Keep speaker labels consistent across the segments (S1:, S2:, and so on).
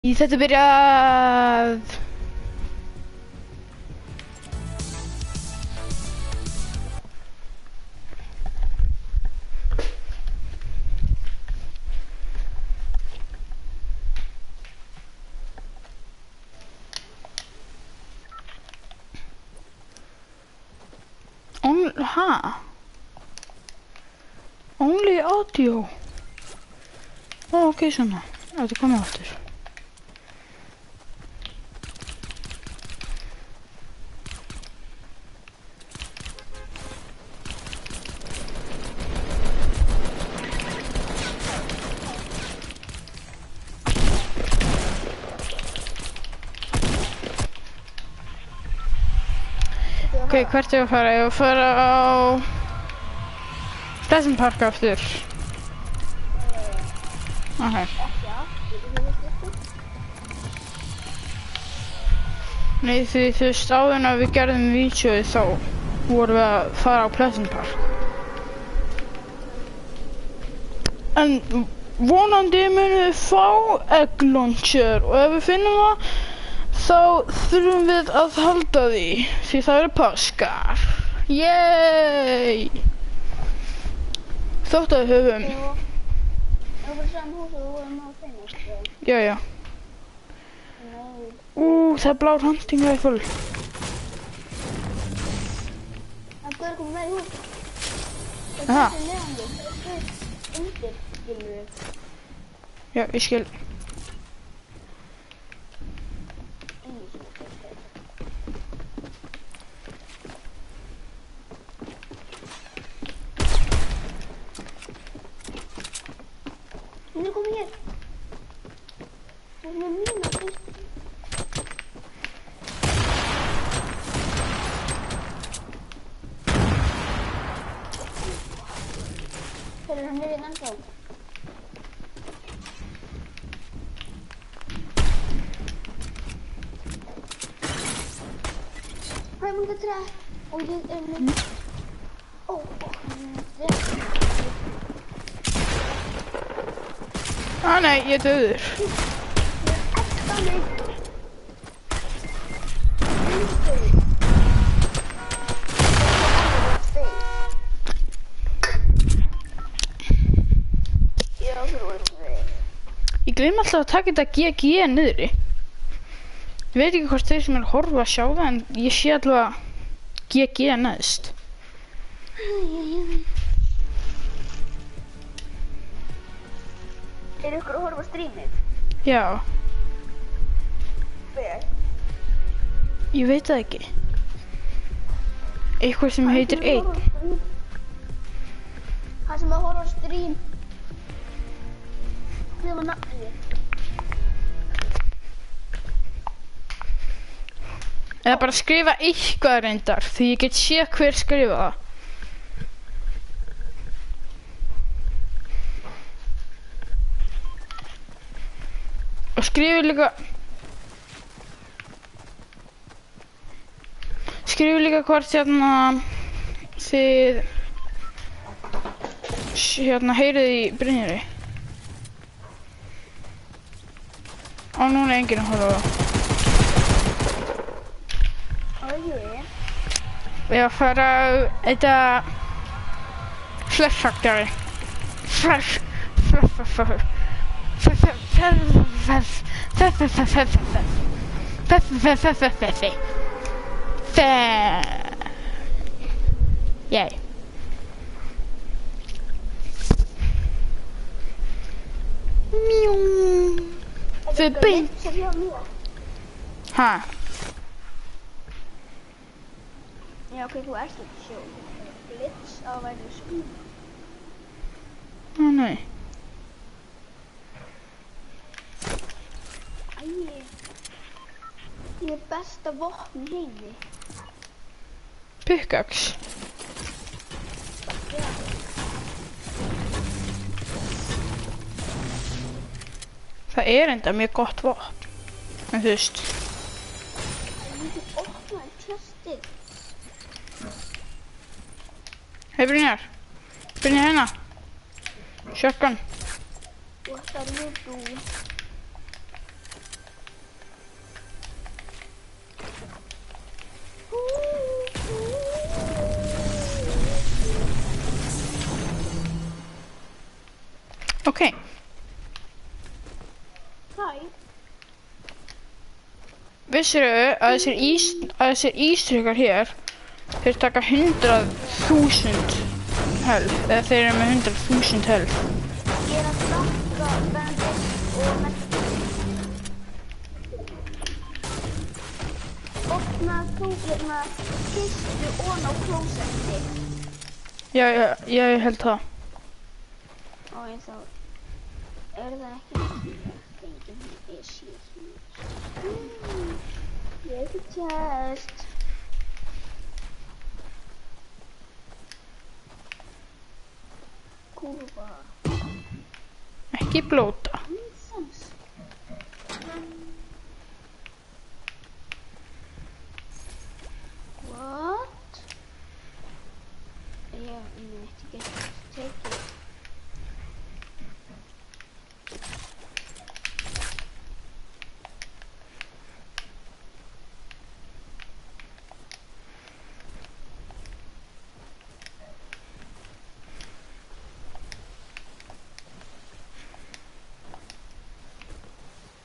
S1: Í þetta byrjað. Only audio. Ok, svona. Þetta komið aftur. Ok, hvert ég að fara? Ég að fara á Pleasant Park aftur. Ok. Nei, því þú veist áður að við gerðum vídeóið þá vorum við að fara á Pleasant Park. En vonandi munum við fá egg launcher og ef við finnum það þá þurfum við að halda því það eru páskar. Yey! Þótt að við höfum.
S2: Það var saman hús og þú vorum á finnast.
S1: Já. Það er blár hunting rifle.
S2: Það er komið með í hús.
S1: Aha.
S2: Það er neðan þig. Undir, skilur við.
S1: Já, ég skil.
S2: Hún er komið hér. Hún er með mína fyrst. Þegar hann er í ennþá. Hvað er mjög trætt? Og ég er með...
S1: Nei, ég er döður. Ég gleym alltaf að taka þetta GG niðri. Ég veit ekki hvort þeir sem er að horfa að sjá það en ég sé allavega GG neðst.
S2: Er ykkur að horfa á streamið?
S1: Já.
S2: Hver?
S1: Ég veit það ekki. Eitthvað sem heitir 1.
S2: Það sem að horfa á stream. Það var nafnið.
S1: Eða bara skrifa eitthvað reyndar því ég get séð hver skrifa það. Og skrifið líka hvort þið heyrið í Brynjari. Og núna er enginn að horfa á það. Ég að fara á þetta flashfactory. Yay. Mjau. Förbi. Ha.
S2: Já, ok, þú ert ekki sjó. Glits á að væri sjó.
S1: Nei.
S2: Ég er besta vopn heimi.
S1: Pickaxe.
S2: Já.
S1: Það er enda mjög gott vopn. En þú veist.
S2: Ég myndi opna tjastið.
S1: Hei Brynjar. Brynjar hérna. Shotgun.
S2: What are you doing?
S1: Vissirðu að þessir ístrykar hér, þeir taka 100.000 health, eða þeir eru með 100.000 health.
S2: Ég er að stakka Benedict og Medkit. Opna þú hérna kistu ofan á klósetti.
S1: Já, ég held það.
S2: Og ég þá er það ekki fengið mér sér hér. Ég er ekki tjæst. Kúrfa.
S1: Ekki blóta.
S2: What? Ég veit ekki tekið.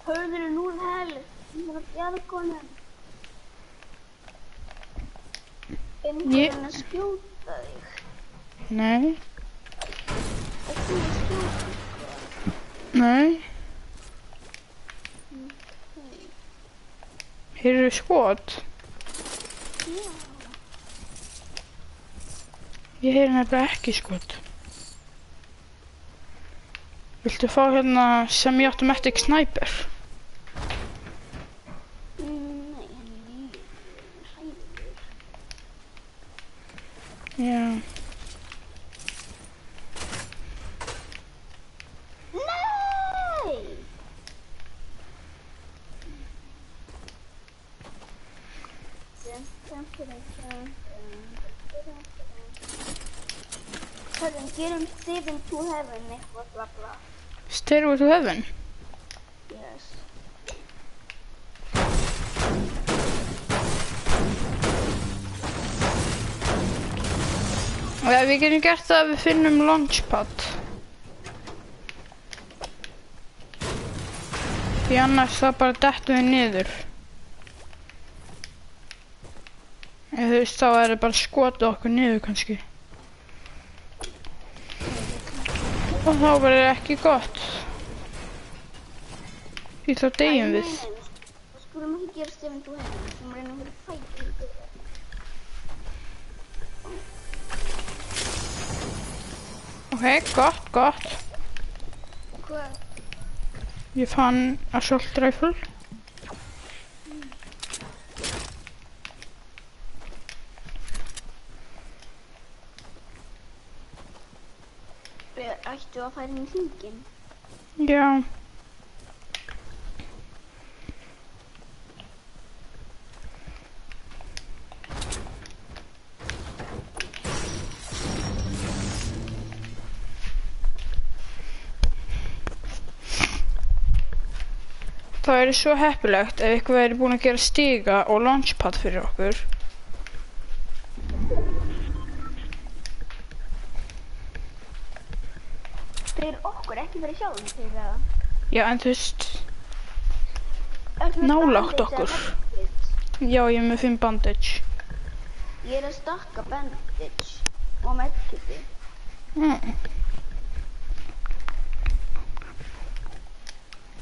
S2: Hörður er 0 health. Ég var að bjarga honum. Einhvern að skjóta þig.
S1: Nei.
S2: Ekki að skjóta þig.
S1: Nei.
S2: Okay.
S1: Heyrðu skot?
S2: Já.
S1: Ég heyri nefnilega ekki skot. Viltu fá hérna semi-automatic sniper?
S2: Nei, hann er hræður.
S1: Já.
S2: Nei! Hörðum, gerum Stairway to Heaven eitthvað bla bla.
S1: Stairway to Heaven?
S2: Yes.
S1: Ja, við getum gert það að við finnum launchpad. Því annars það bara dettum við niður. Eða þú veist þá er það bara skotið okkur niður kannski. Og þá verður ekki gott. Því þá deyjum við.
S2: Nei. Það skulum ekki gera Stairway to Heaven. Við skulum reyna að vera fætir.
S1: Ok, gott.
S2: Hvað?
S1: Ég fann assault rifle.
S2: Ættu að fara inn í hringinn?
S1: Já. Það er svo heppilegt ef ykkur væri búin að gera stiga og launchpad fyrir okkur.
S2: Fyrir okkur, ekki fyrir sjálfum þeir eða?
S1: Já, en þú veist, nálægt okkur. Já, ég er með 5 bandage.
S2: Ég er að stakka bandage og medkiti.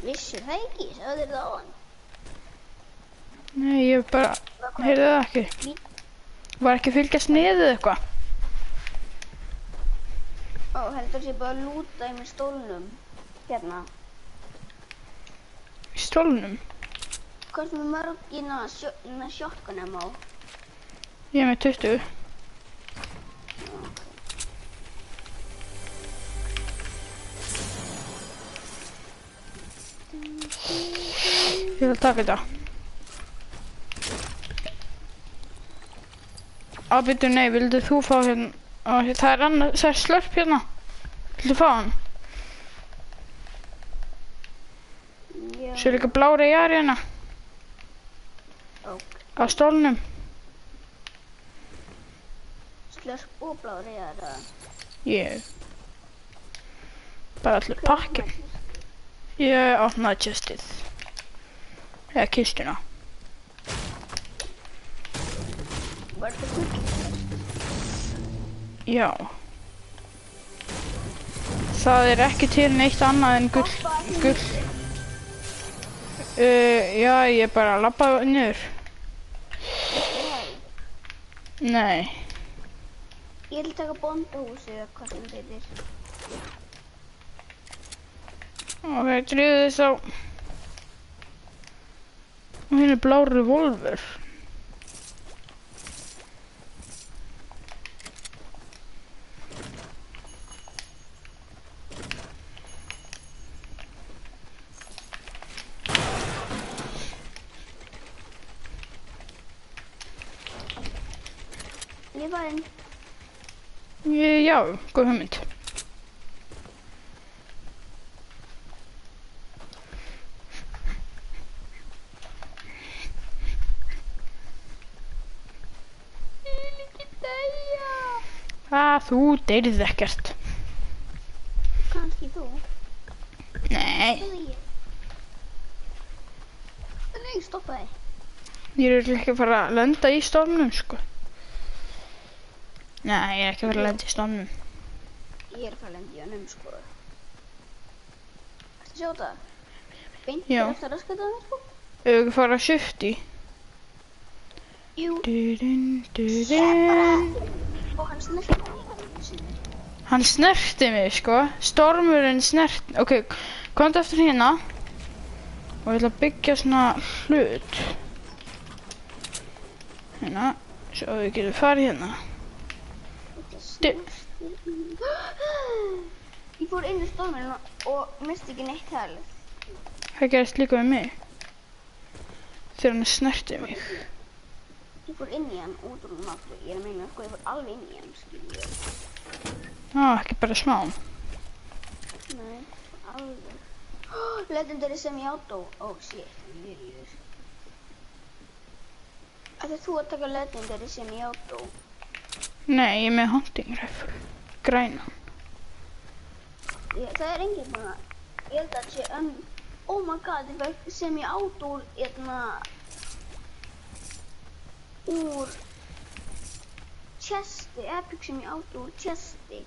S2: Vissur það ekki, sagði þér það á hann.
S1: Nei, ég bara, heyrði það ekki. Var ekki að fylgjast niður eitthvað?
S2: Ó, heldur sé bara að lúta í með stólnum. Hérna.
S1: Í stólnum?
S2: Hvað er með mörgina shotgunum á?
S1: Ég er með 20. Ég vil taka þetta. Bíddu, nei, vildu þú fá hérna? Það er slurp hérna. Viltu fá hann?
S2: Já.
S1: Svo er líka blári í hérna.
S2: Ok.
S1: Á stólnum.
S2: Slurp og blári er það.
S1: Ég. Bara allir pakkin. Ég opnaði chestið. Eða kistuna.
S2: Bara til gull.
S1: Já. Það er ekki til neitt annað en gull. Já, ég bara labbaði niður. Nei.
S2: Ég vil taka bóndahúsið eða hvað sem þetta er.
S1: Ok, dríðu þess á. Og hérna er blár revolver.
S2: Ég var inn.
S1: Já, góð hugmynd. Þú deyrið ekkert.
S2: Kannski þú.
S1: Nei.
S2: Nei, stoppaði.
S1: Ég er ekki að fara að lenda í stormnum, sko. Nei, ég er ekki að fara að lenda í stormnum.
S2: Ég er að fara að lenda í honum, sko. Ertu að sjá það? Beint
S1: Já.
S2: eftir raskataðum, sko?
S1: Ef við ekki fara að shifti.
S2: Jú. Og hann snerti mig.
S1: Hann snerti mig, sko. Stormurinn snerti. Ok, komdu eftir hérna. Og ég ætla að byggja svona hlut. Hérna. Svo við getum farið hérna.
S2: Ég fór inn í storminn og misti ekki neitt helið.
S1: Það gerist líka við mig. Þegar hann snerti mig.
S2: Ég fór inn í hann, út úr hann aftur. Ég er að meina, sko, ég fór alveg inn í hann, skilur ég.
S1: Ekki bara smá.
S2: Nei, alveg. Legendary semi-auto. Oh shit, ég er í þessu. Ætlar þú að taka legendary semi-auto?
S1: Nei, ég er með hunting rifle. Grænan.
S2: Það er enginn búinn að... Ég held að það sé oh my god, ég fekk semi-auto úr chesti, epic semi-auto úr chesti.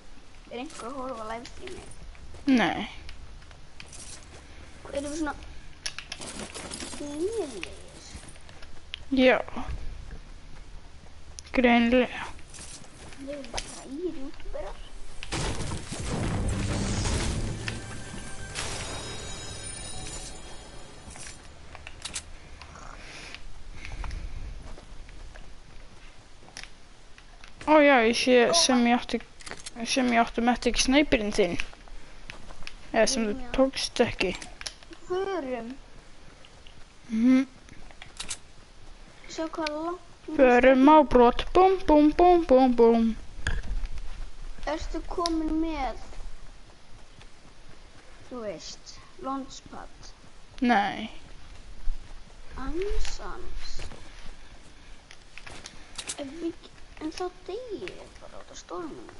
S2: Er einhver að horfa á livestreamið?
S1: Nei.
S2: Erum við svona lélegir?
S1: Já. Greinlega.
S2: Við erum bara græðir youtuberar.
S1: Ó já, ég sé semi-automatic snæpirinn þinn. Eða sem þú tókst ekki.
S2: Förum. Sjá hvað langt.
S1: Förum á brot. Búm, búm, búm, búm, búm.
S2: Ertu komin með, þú veist, launchpad?
S1: Nei.
S2: Ansans. En þá deyjum við bara út af storminu.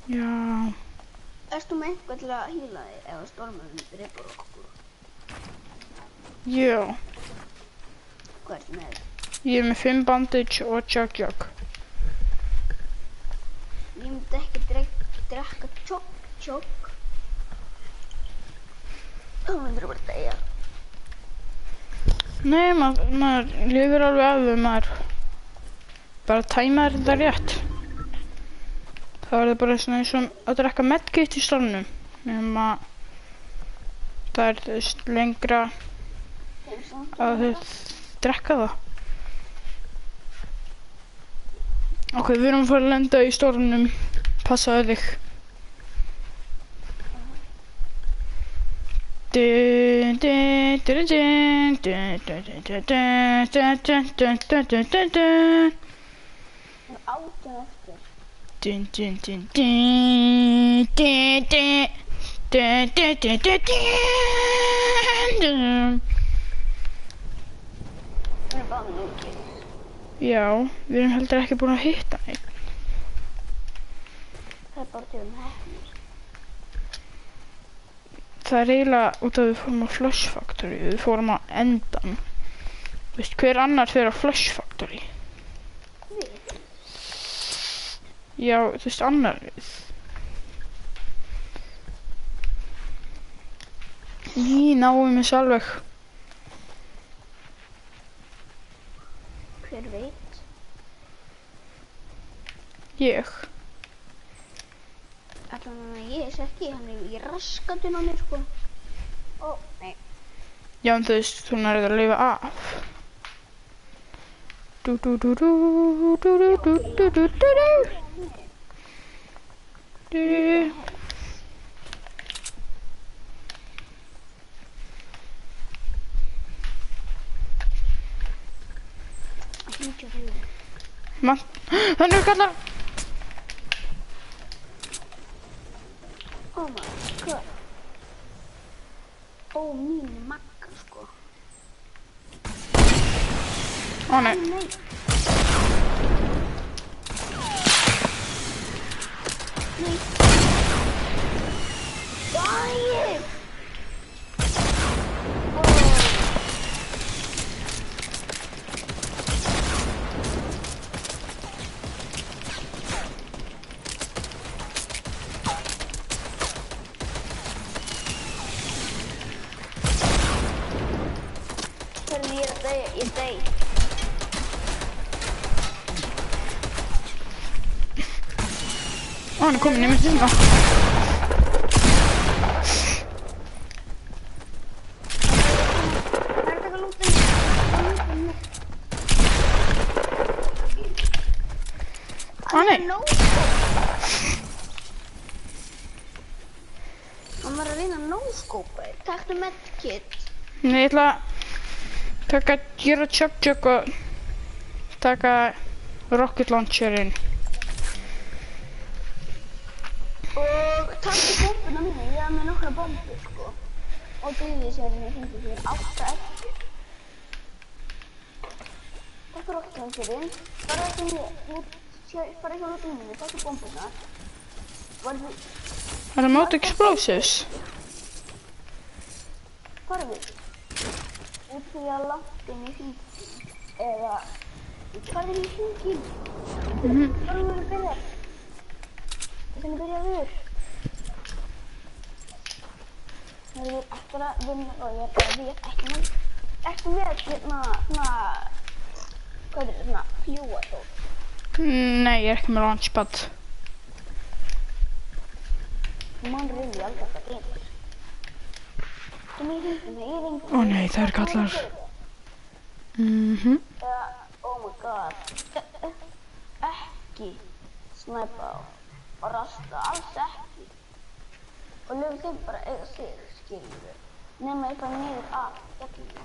S1: Já.
S2: Ertu með eitthvað til að hýla þig ef stormurinn drepur okkur?
S1: Já.
S2: Hvað ertu með?
S1: Ég er með 5 bandage og jug.
S2: Ég myndi ekki drekka tjók. Þá myndir þú bara deyja.
S1: Nei, maður lifir alveg af við maður. Bara tæma þetta rétt. Það er bara svona eins og að drekka medkit í stormnum. Nema það er lengra að þau drekka það. Ok, við erum að fara að lenda í stormnum. Passaðu þig.
S2: Áttu eftir. Það er bara mikið.
S1: Já, við erum heldur ekki búin að hitta neitt.
S2: Það er bara til heppni.
S1: Það er eiginlega út af við fórum á Flush Factory, við fórum á endan. Veist, hver annar fyrir á Flush Factory? Já, þú veist, annarið. Náum við alveg.
S2: Hver veit?
S1: Ég.
S2: Allan að ég sé ekki, hann er í raskatinn á mér, sko. Ó, nei.
S1: Já, en þú veist, þú nærið að lifa af. Þannig er kallar.
S2: Oh my god. Ó, mín magga, sko.
S1: Ó, nei.
S2: Nei. Nei. Dæi! Ég dey.
S1: Ó, hann er komin í mig sinna.
S2: Það er taka lútin.
S1: Ó, nei.
S2: Hann var að reyna að nóskópa þér. Taktu medkit.
S1: Nei, ég ætla að gera chug og taka rocket launcherinn.
S2: Og taktu bombuna mínu, ég haf með nokkra bombur, sko. Og dýði sér mér hringið fyrir 8 eftir. Taktu rocket launcherinn, bara ekki hjá lútinu mínu, taktu bombuna.
S1: Það er mode explosives.
S2: Farðu. Út því að langt inn í hringin. Eða, hvað er í hringin? Hvað er að byrja? Þetta er byrjaður. Það er eftir að vinna og ég veit ekki með hérna, hvað er þetta, fljúa þó?
S1: Nei, ég er ekki með launchpad.
S2: Man reyndi aldrei að geyma.
S1: Ó nei, það eru kallar.
S2: Oh my god. Ekki snæpa á og rasta, alls ekki. Og lögum þeim bara eiga sig, skiljum við. Nema ég fara niður af fjallinu.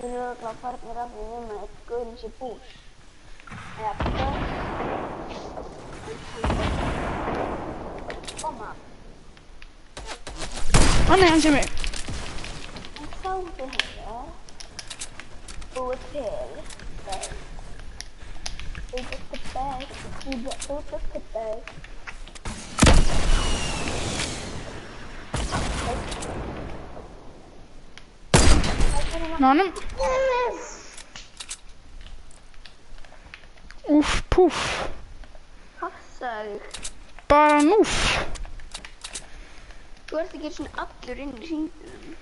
S2: Þeir eru örugglega farnir af því nema eitt guðin sér bús. Eða koma.
S1: Ó nei, hann sé mig.
S2: En þáðu hérna. Búið til. Út eftir bæk. Út eftir bæk.
S1: Nánum. Úff, púff.
S2: Passaðu.
S1: Bara núff.
S2: Þú ert ekki svona allur inn í hringunum.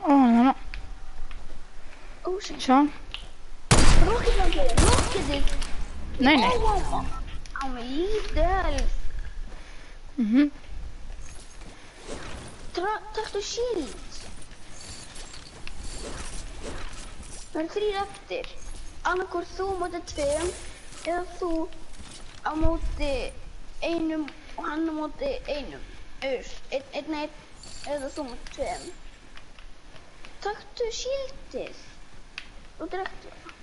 S1: Ó, þannig.
S2: Ósinn.
S1: Sjá.
S2: Rocketið.
S1: Nei, nei.
S2: Á mig lítið helst. Taktu shield. Það eru 3 eftir. Annarkvort þú á móti 2 eða þú á móti 1 og hann á móti 1. Einn eða þú móti 2. Taktu shieldið og drektu það.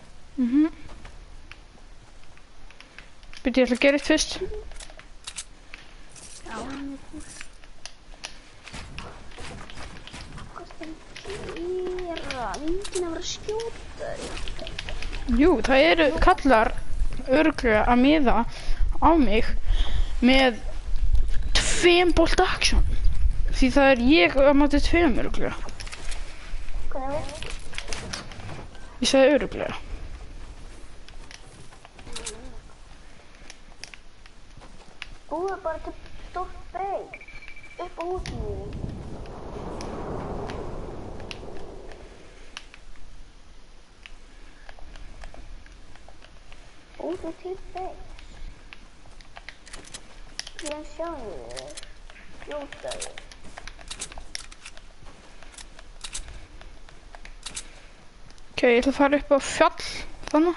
S1: Byrju, ég ætla að gera eitt fyrst.
S2: Já, hann er búinn. Hvað er það að gera? Enginn að vera að skjóta þér.
S1: Jú, það eru kallar örugglega að miða á mig með 2 bolta action. Því það er ég á móti 2 örugglega.
S2: Hvernig við?
S1: Ég sagði örugglega.
S2: Búið bara til stórt breyk upp á húsinu. Búið til breyk. Ég sjáðu þig. Skjóta þig.
S1: Ok, ég ætla að fara upp á fjall, þannig.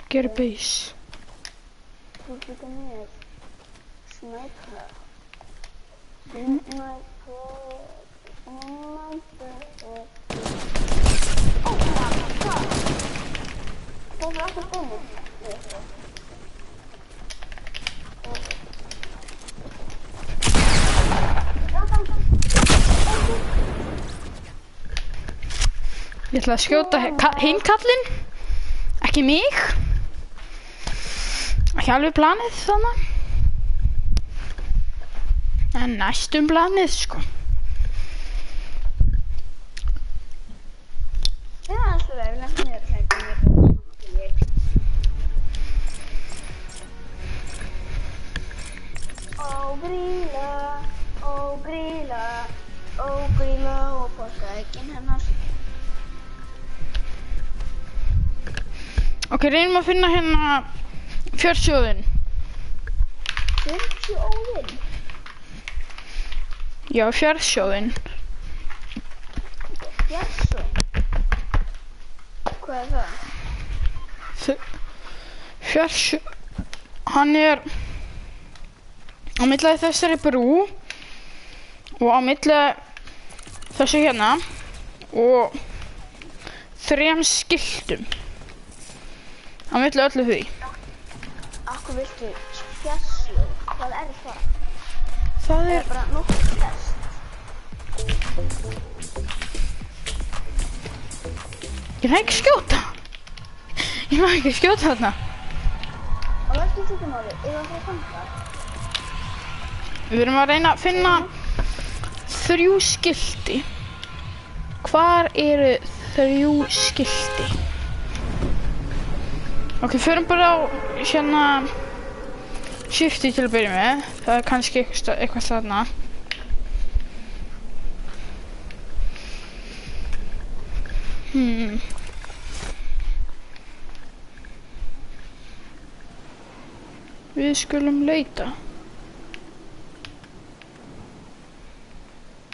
S1: Gera base.
S2: Þú getur með snæpla. Snæpla. Ó, hvað? Það er alltaf búið.
S1: Ég ætla að skjóta hinn kallinn, ekki mig. Ekki alveg planið þannig. En næstum planið, sko.
S2: Já, alltaf við lendum niður klækjum. Ó gríla og páskaeggin hennar.
S1: Ok, reynum að finna hérna fjársjóðinn.
S2: Fjársjóðinn?
S1: Já, fjársjóðinn.
S2: Fjársjóðinn? Hvað er það?
S1: Fjársjóðinn, hann er á milli þessari brú og á milli þessu hérna og 3 skiltum. Á milli öllu því.
S2: Akkur viltu fjársjóð? Hvað er það?
S1: Það er
S2: bara nokkuð flest.
S1: Ég næ ekki skjóta. Ég næ ekki skjóta þarna.
S2: Og verður þetta máli, það að fanga?
S1: Við erum að reyna að finna 3 skilti. Hvar eru 3 skilti? Ok, förum bara á hérna shifti til að byrja með. Það er kannski eitthvað þarna. Við skulum leita.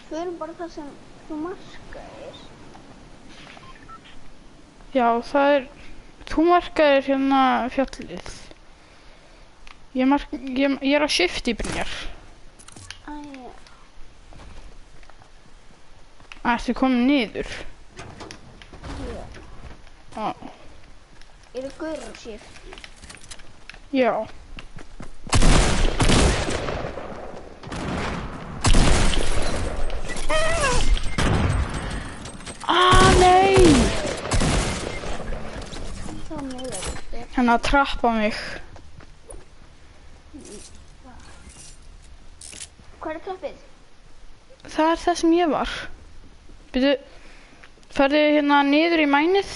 S2: Förum bara það sem þú markaðir.
S1: Já, það er... Þú markaðir hérna fjallið. Ég er á shifti, Brynjar.
S2: Æja.
S1: Ertu komin niður?
S2: Já. Eru gaur á shifti?
S1: Já. Nei!
S2: Það meira þetta.
S1: Hann að trappa mig.
S2: Hvað er trappið?
S1: Það er það sem ég var. Byrju, ferðu hérna niður í mænið?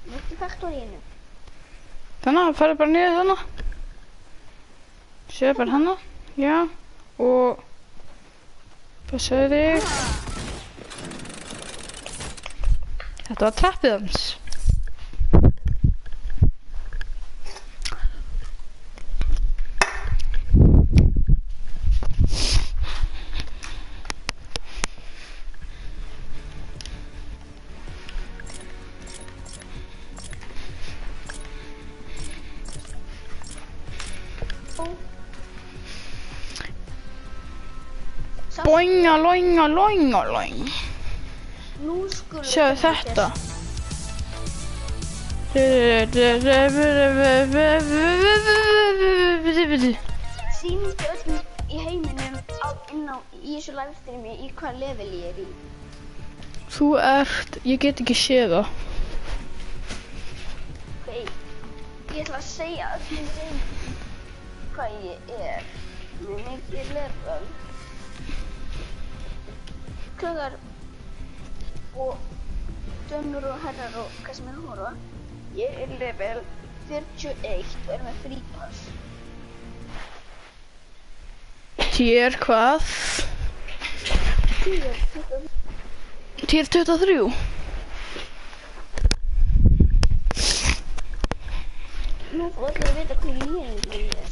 S2: Viltu faktoríinu?
S1: Þannig, ferðu bara niður þannig. Sjöðu bara þannig. Já. Og... Passaðu þig. Þetta var trappið hans. Boinga, loinga, loinga, loing.
S2: Nú skulum
S1: Sjáðu þetta.
S2: Sýndu öllum í heiminum inn á í þessu livestreami í hvað level ég er í.
S1: Þú ert... Ég get ekki séð það.
S2: Ok, ég ætla að segja öllum heiminum hvað ég er með mikið level. Klögar og dömur og herrar og hvað sem er hóra. Ég er level 41 og er með frípass.
S1: Tier hvað? Tier 23.
S2: Nú þú ætlar að vita hvað lélegum ég er.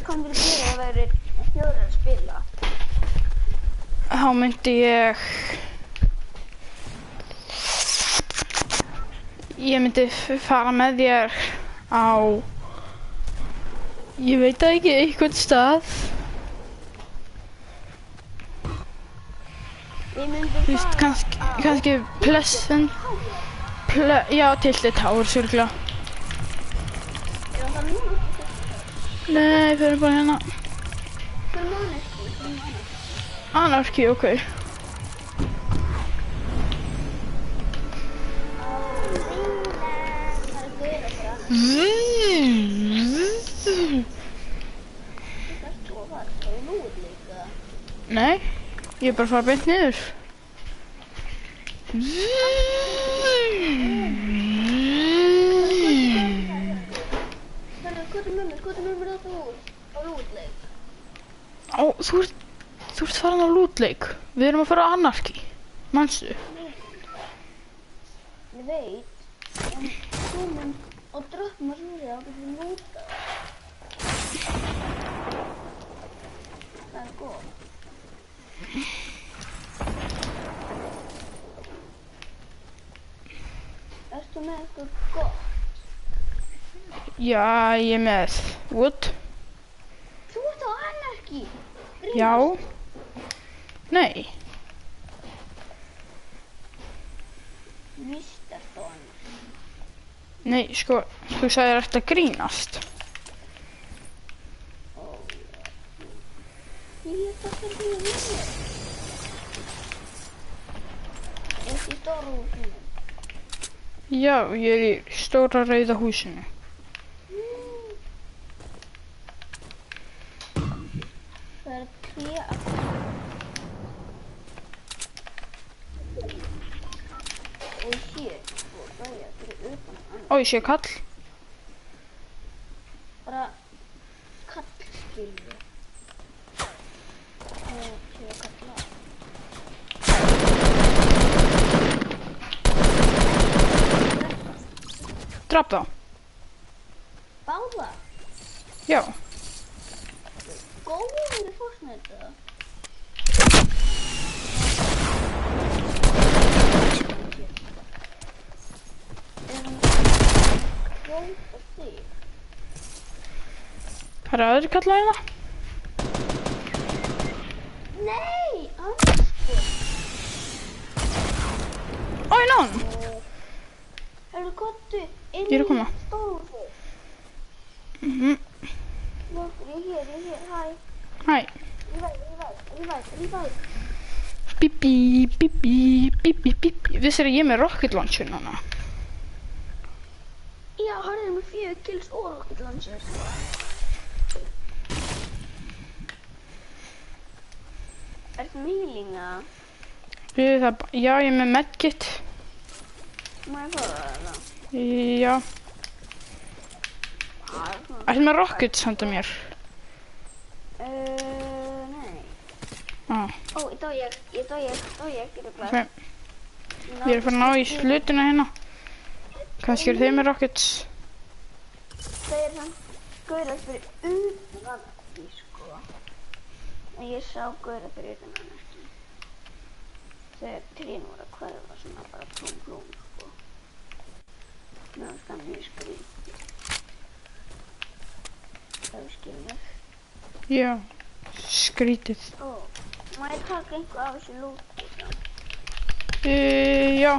S2: Hvað myndir þú gera ef það væri 4 að spila?
S1: Þá myndi ég myndi fara með þér á, ég veit það ekki, einhvern stað.
S2: Við myndum
S1: Þú veist, kannski Pleasant, já, Tilted Towers, örgulega.
S2: Er það núna?
S1: Nei, við erum bara hérna.
S2: Fyrir Anarchy.
S1: Anarchy, ok. Nei, ég er bara að fara beint niður.
S2: Skoðu mér á lútleik.
S1: Ó, þú ert farin á lútleik. Við erum að fara á Anarchy. Manstu?
S2: Ég veit, en þú mun og droppum að snúða og getur lúta. Það er góð. Ertu með eitthvað gott?
S1: Já, ég er með Wood.
S2: Þú ert á Anarchy!
S1: Já. Nei.
S2: Víst ert á Anarchy.
S1: Nei, sko, þú sagðir eftir að grínast.
S2: Ó, já. Ég þarf að byrja með þér. Ertu í stóra húsinu?
S1: Já, ég er í stóra rauða húsinu.
S2: Það er 3 og hér og það er fyrir utan annað.
S1: Ó, ég sé kall.
S2: Bara kall skilju. Það sé að kalla.
S1: Drap þá.
S2: Báða?
S1: Já.
S2: Góður í Fortnite eða? Kvóta þig?
S1: Það eru aðri kallar hérna.
S2: Nei! Anskot!
S1: Ó, ég náðum.
S2: Hörru, kottu inn
S1: Ég er að koma.
S2: í stóru. Lókur, ég er hér, hæ.
S1: Hæ.
S2: Revive.
S1: Bíbí, bíbí, bíbí, bíbí. Vissir að ég er með rocket launcher núna.
S2: Já, hann er með 4 kills og rocket launcher. Ertu með healinga?
S1: Já, ég er með medkit.
S2: Má ég fá það eða?
S1: Já. Ertu með rocket senda mér?
S2: Nei.
S1: Ah,
S2: Ó, ég dó ég, getur
S1: ok.
S2: glæð.
S1: Ég er farin að ná í hlutina hérna. Kannski eru þeir með rockets.
S2: Það er samt gauðra fyrir utan Anarchy, sko. En ég sá gauðra fyrir utan Anarchy. Þegar trén voru að hverfa svona bara plúm, sko. Mér finnst það mjög skrítið. Það er skilnið.
S1: Já, skrítið.
S2: Ó, má ég taka einhver af þessu lúti þá?
S1: Já.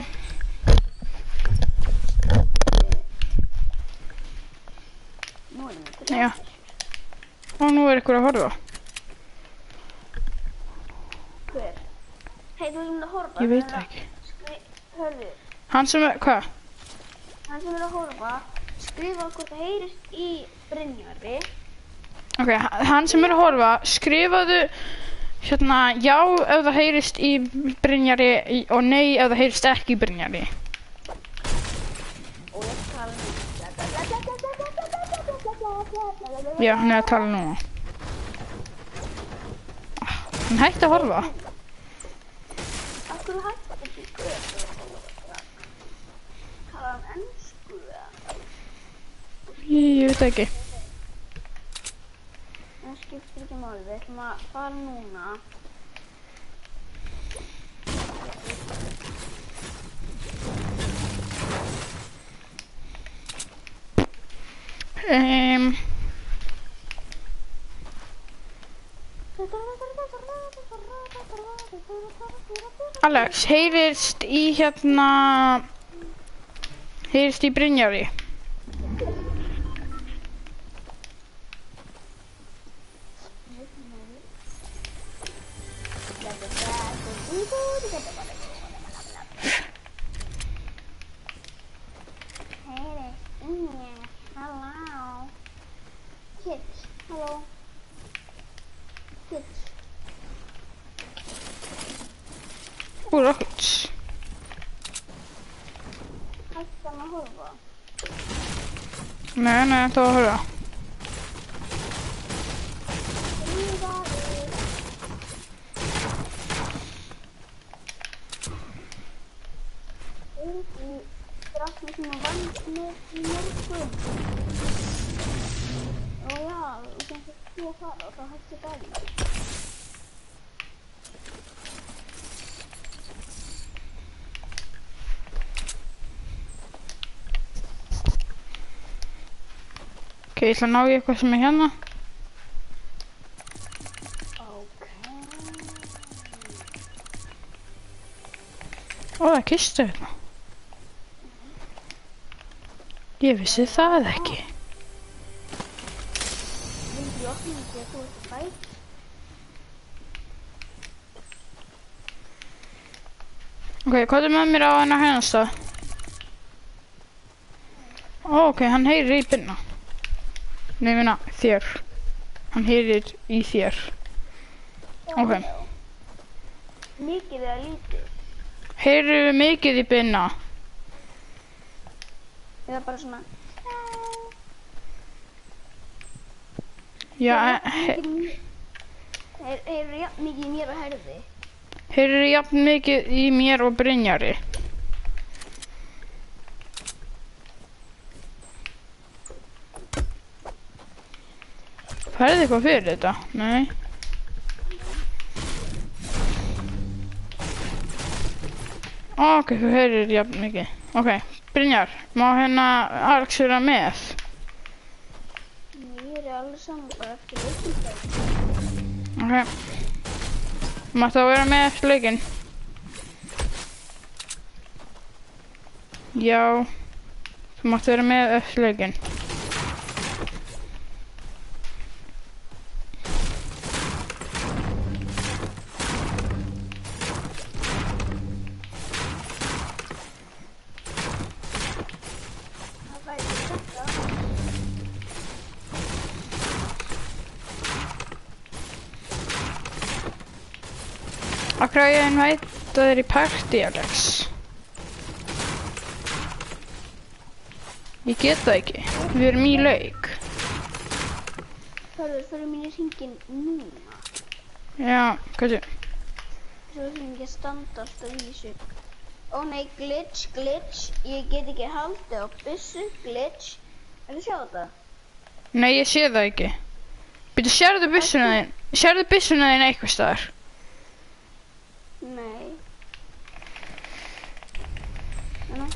S2: Nú er mér
S1: Já. Og nú er ykkur að horfa.
S2: Hver? Hei, þú sem er að horfa.
S1: Ég veit það ekki.
S2: Hörðu,
S1: Hann sem er, hvað?
S2: hann sem er að horfa, skrifa hvort það heyrist í Brynjari.
S1: Ok, hann sem er að horfa, skrifaðu hérna já ef það heyrist í Brynjari og nei ef það heyrist ekki í Brynjari.
S2: Og ég tala um þetta.
S1: Já, hann er að tala núna. Hann hætti að horfa.
S2: Af hverju hætti ekki Tala hann ensku eða?
S1: Ég veit ekki.
S2: Það skiptir ekki máli, við ætlum að fara núna.
S1: Alex, heyrist í heyrist í Brynjari.
S2: Hello. Kids, hello. Kids.
S1: Rockets.
S2: Hætti hann að horfa?
S1: Nei, það var að horfa.
S2: Drafnir sem að vann með í morgun. Og já, og sem þú að fara og þá hætti daginn.
S1: Ok, ég ætla að ná í eitthvað sem er hérna.
S2: Ok.
S1: Ó, það er kistu hérna. Ég vissi það ekki.
S2: Vildi ég opna því að þú ert að bæta?
S1: Ok, hvað er með mér á hennar hennastað? Ó, ok, hann heyrir í Binna. Nei, minna, þér. Hann heyrir í þér. Ok.
S2: Mikið eða lítið?
S1: Heyrir við mikið í Binna?
S2: Eða bara svona...
S1: Já,
S2: Heyrðu jafn mikið í mér og Herði?
S1: heyrir jafn mikið í mér og Brynjari. Færði eitthvað fyrir þetta? Nei. Ok, þú heyrir jafn mikið. Ok, Brynjar, má hérna Alex vera með?
S2: Mér er alveg saman bara eftir leikindar.
S1: Ok. Máttu að vera með eftir leikinn? Já. Þú máttu vera með eftir leikinn.
S2: Það væri þetta.
S1: Akkur að ég invita þér í partí, Alex. Ég get það ekki. Við erum í leik.
S2: Fyrir mínir hringin núna.
S1: Já, hvað sé?
S2: Svo sem ekki að standa alltaf í þessu. Ó nei, glitch, glitch. Ég get ekki haldið á byssu, glitch. Er það sjá þetta?
S1: Nei, ég sé það ekki. Býttu, sérðu byssuna þín? Sérðu byssuna þín eitthvað staðar?
S2: Nei. Hérna.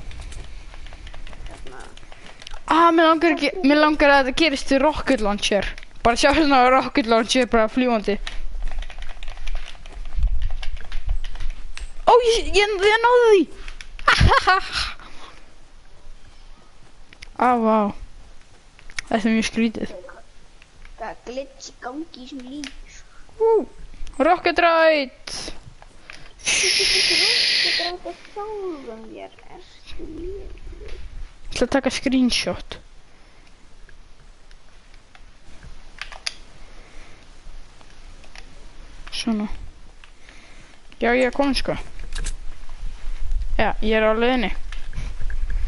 S1: Mér langar að þetta gerist í rocket launcher. Bara sjá hérna á rocket launcher bara fljúandi. Ó, ég náði því! Vá. Þetta er mjög skrítið.
S2: Það er glitch í gangi í þessum líf.
S1: Rocket ride!
S2: Þú getur átt að sjálfa mér. Ertu líf?
S1: Ég ætla að taka screenshot. Svona. Já, ég er komin sko. Já, ég er á leiðinni.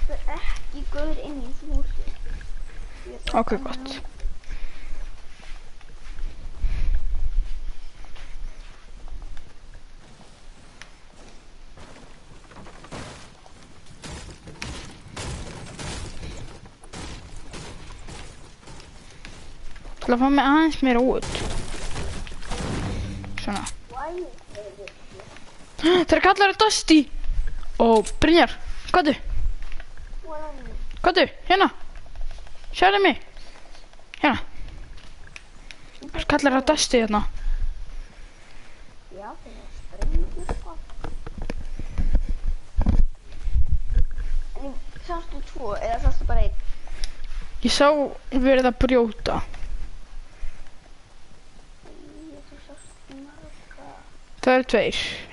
S2: Það er ekki gaur inn í húsi.
S1: Ok, gott. Til að fá mig aðeins meira út. Svona. Þeir kallar það Dusty. Og Brynjar, komdu. Komdu, hérna. Sjáðu mig. Hérna. Þeir kallar það Dusty hérna.
S2: Já, það er sprengi sko. En sástu 2 eða sástu bara 1?
S1: Ég sá verið að brjóta.
S2: Þú sástu marga.
S1: Það eru 2,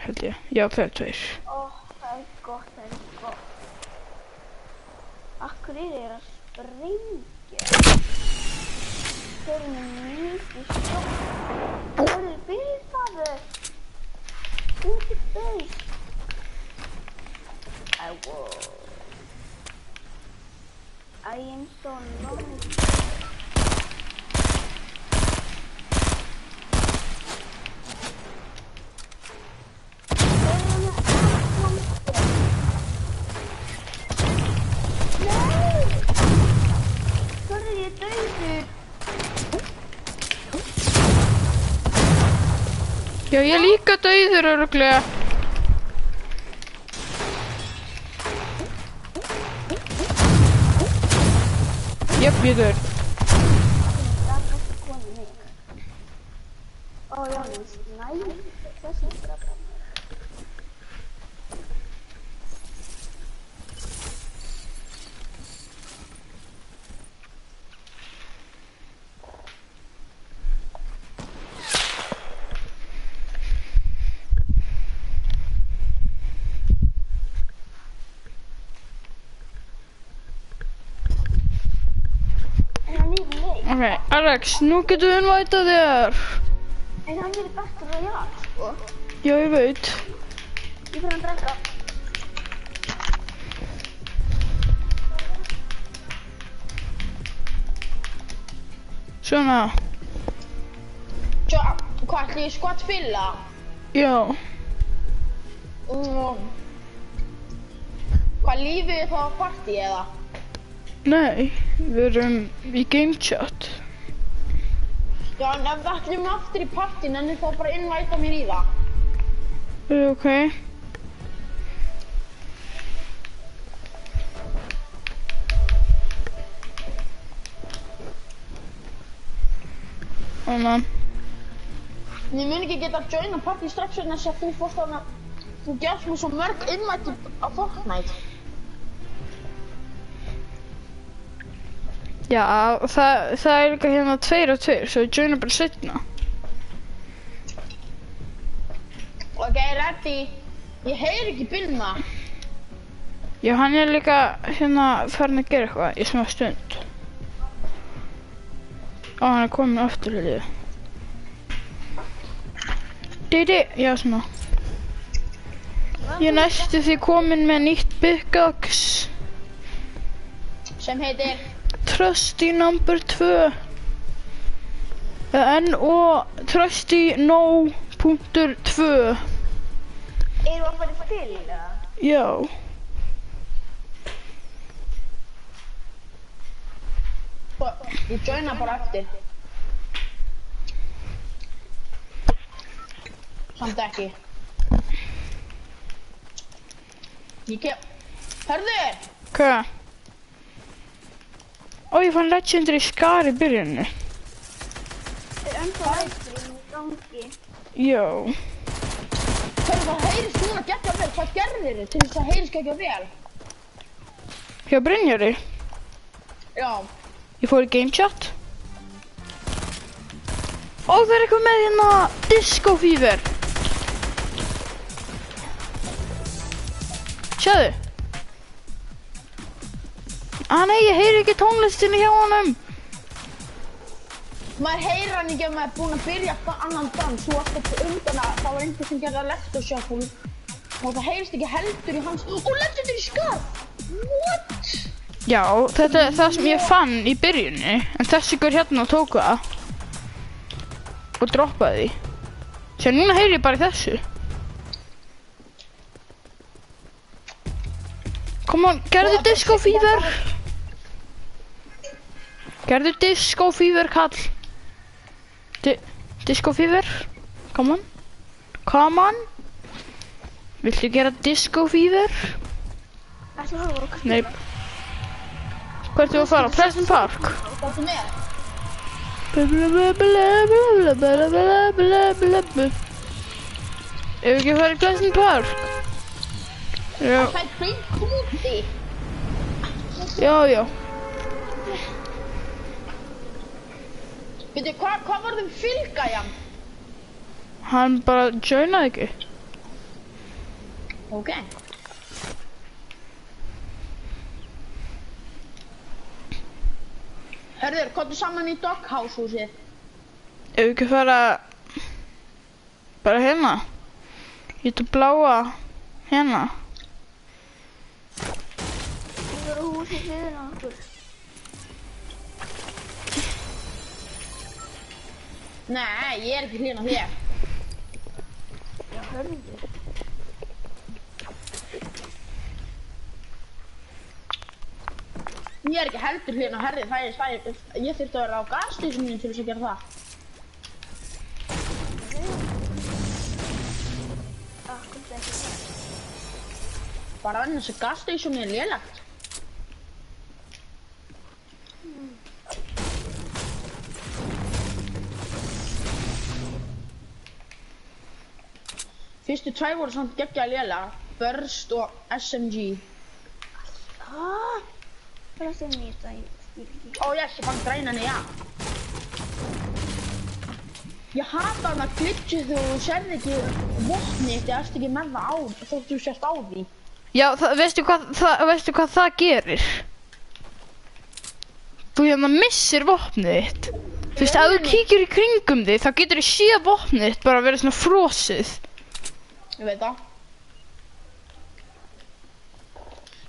S1: held ég. Já, það eru 2.
S2: Ó, það er gott, það er gott. Akkur er að sprengja? Þeir eru mikið sjokk. Það eru byrjaður. Út í bauð. Wow. I am so lonely. Sorry, ég er dauður.
S1: Já, ég er líka dauður örugglega. Jöp, ég er dauður.
S2: Það er ekki komið mig. Ó, já, næ. Þessi er bara.
S1: Ok, Alex, nú getum við innvætað þér.
S2: En hann er Battle Royale, sko.
S1: Já, ég veit.
S2: Ég fyrir að drekka.
S1: Svona.
S3: Svo, hvað ætli ég sko að spila?
S1: Já.
S3: Hvað lífið þið þá á partí eða?
S1: Nei, við erum í game chat.
S3: Já, en ef við ætlum aftur í partín en þið þá bara innvæta mér í það.
S1: Ok. Þannig.
S3: Ég mun ekki geta að joina partí strax vegna þess að þú fórst þarna. Þú gefst mér svo mörg innvæti á Fortnite.
S1: Já, það er líka hérna 2 og 2, svo við joina bara seinna.
S3: Ok, ready. Ég heyr ekki Binna.
S1: Já, hann er líka hérna farin að gera eitthvað í smá stund. Ó, hann er komin aftur, held ég. Didi, já, svona. Ég er næstu því komin með nýtt pickaxe.
S3: Sem heitir...
S1: Trusty number 2. N.O. Trusty no.2.
S2: Erum við að fara í spil, eða?
S1: Já.
S3: Ég joina bara eftir. Samt ekki. Ég kem... Hörðu!
S1: Hvað? Ó, ég fann legendary scar í byrjunni.
S2: Er ennþá livestream í gangi?
S1: Já.
S3: Hörðu, það heyrist núna geggjað vel. Hvað gerðir þið til þess að heyrist geggjað vel?
S1: Hjá Brynjari.
S3: Já.
S1: Ég fór í game chat. Ó, það er eitthvað með hérna Disco Fever. Sjáðu. Nei, ég heyri ekki tónlistinni hjá honum.
S3: Maður heyrir hann ekki ef maður er búinn að byrja annan dans. Þú varst eftir undan að það var einhver sem gerði að electroshuffle. Og það heyrist ekki heldur í hans. Ó, legendary scar! What?
S1: Já, þetta er það sem ég fann í byrjunni. En þessi gaur hérna tók það. Og droppaði því. Sér núna heyri ég bara í þessu. Come on, gerðu Disco Fever. Gerðu Disco Fever, kall. Disco Fever. Come on. Come on. Viltu gera Disco Fever?
S2: Ætli að horfa okkur.
S1: Nei. Hvert þú að fara? Pleasant Park.
S3: Hvað er með?
S1: Ef ekki að fara í Pleasant Park? Já.
S3: Það er hreint húti.
S1: Já.
S3: Veitu, hvað var þeim fylgæjan?
S1: Hann bara joinaði ekki.
S3: Ok. Hörður, komdu saman í Doghouse húsið.
S1: Ef ekki að fara bara hérna. Í þetta bláa hérna.
S2: Ég var á húsi hliðina á okkur.
S3: Nei, ég er ekki hlýn á þér.
S2: Já, hörðu.
S3: Ég er ekki heldur hlýn á herri, ég þurfti að vera á gasstísunni til þess að gera það.
S2: Akkur ekki það.
S3: Bara vegna þess að gasstísunni er lélegt. Fyrstu tvær voru samt geggjaði lélega, Burst og SMG.
S2: Hvað er það sem ég það? Ég skil ekki.
S3: Ó yes, ég fann grænani, já. Ég hata hana glitchið þegar þú sérði ekki vopni eftir að erst ekki með það á þótt þú sérst á því.
S1: Já, veistu hvað það gerir? Þú hérna missir vopnið þitt. Þú veist, ef þú kíkir í kringum þig, þá getur þú séð vopnið þitt bara verið svona frosið.
S3: Ég veit það.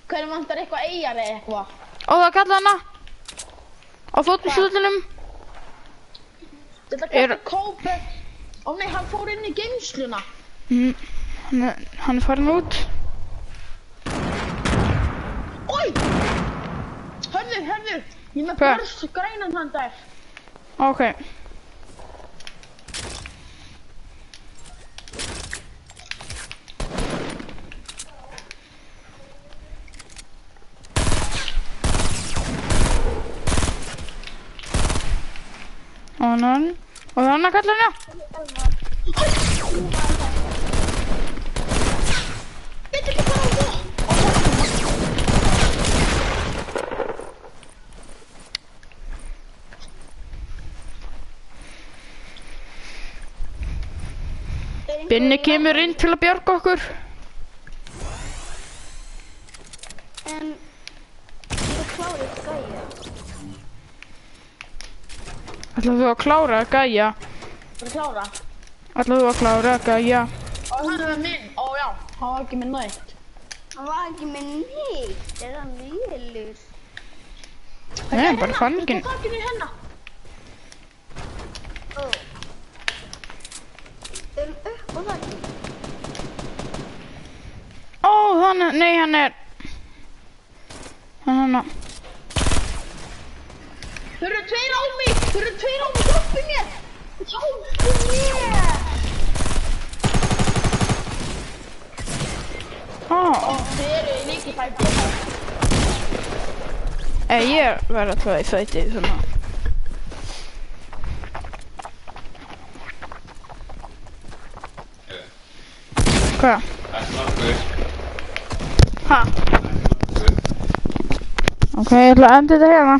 S3: Hvernig vantar eitthvað eigar eða eitthvað?
S1: Ó, það kallar hana. Á fótboltavellinum.
S3: Þetta kallar Kópe. Ó nei, hann fór inn í geymsluna.
S1: Hann er farin út.
S3: Oj! Hörður. Ég er með
S1: Hvað?
S3: Burst grænan hann der.
S1: Ok. Og þannig kallar hana.
S3: Veit ekki hvað það var.
S1: Binni kemur inn til að bjarga okkur.
S2: En ég kláði gæja.
S1: Ætlaðu þú að klára gæja?
S3: Bara klára.
S1: Ætlaðu þú að klára gæja?
S3: Og hann var minn. Ó já, hann var ekki með neitt.
S2: Hann var ekki með neitt. Er hann lélur?
S1: Nei, bara fangin.
S3: Þú takkir í hennar.
S2: Ó. Upp og þakki.
S1: Ó, nei, hann er... Hann er...
S3: Þeir eru tveir á mig, hjálpi mér! Hjálpi mér!
S1: Ó,
S3: Þeir eru líka í fæti.
S1: ég verð alltaf í fæti, svona. Hvað? Ha? Ok, ég ætla að enda þetta hérna.